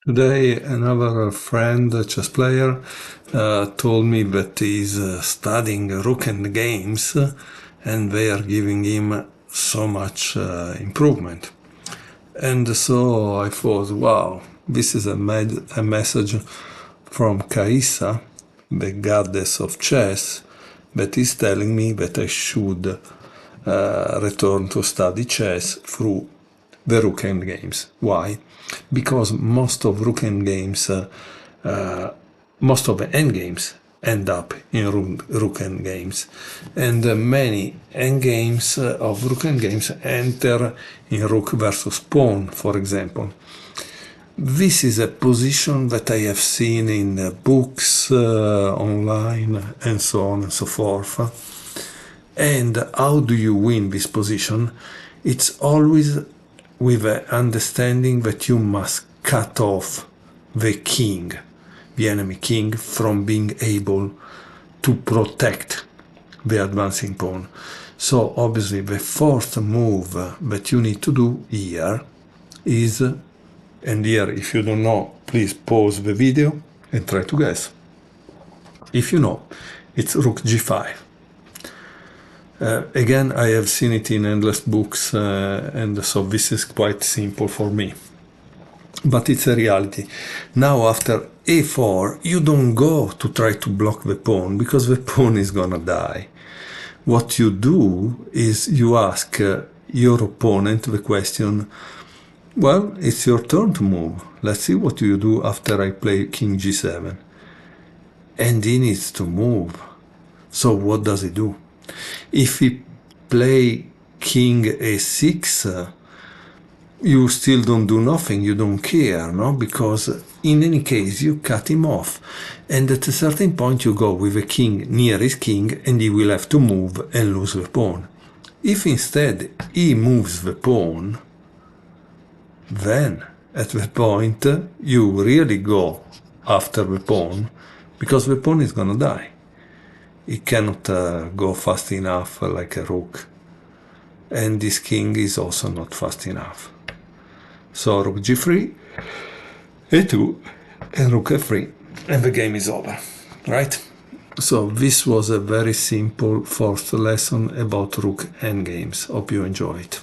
Today, another friend, a chess player, told me that he's studying rook and games, and they are giving him so much improvement. And so I thought, wow, this is a message from Caissa, the goddess of chess, that is telling me that I should return to study chess through the rook endgames. Why? Because most of rook endgames, most of the endgames end up in rook endgames, and many endgames of rook endgames enter in rook versus pawn, for example. This is a position that I have seen in books, online, and so on and so forth. And how do you win this position? It's always with the understanding that you must cut off the king, the enemy king, from being able to protect the advancing pawn. So obviously the first move that you need to do here is, and here if you don't know, please pause the video and try to guess. If you know, it's rook g5. Again, I have seen it in endless books, and so this is quite simple for me. But it's a reality. Now after a4, you don't go to try to block the pawn, because the pawn is gonna die. What you do is you ask your opponent the question, well, it's your turn to move. Let's see what you do after I play king g7. And he needs to move. So what does he do? If he play king a6, you still don't do nothing, you don't care, no? Because in any case you cut him off, and at a certain point you go with the king near his king, and he will have to move and lose the pawn. If instead he moves the pawn, then at that point you really go after the pawn, because the pawn is gonna die. It cannot go fast enough like a rook, and this king is also not fast enough. So rook g3, a2, and rook f3, and the game is over, right? So this was a very simple first lesson about rook endgames. Hope you enjoy it.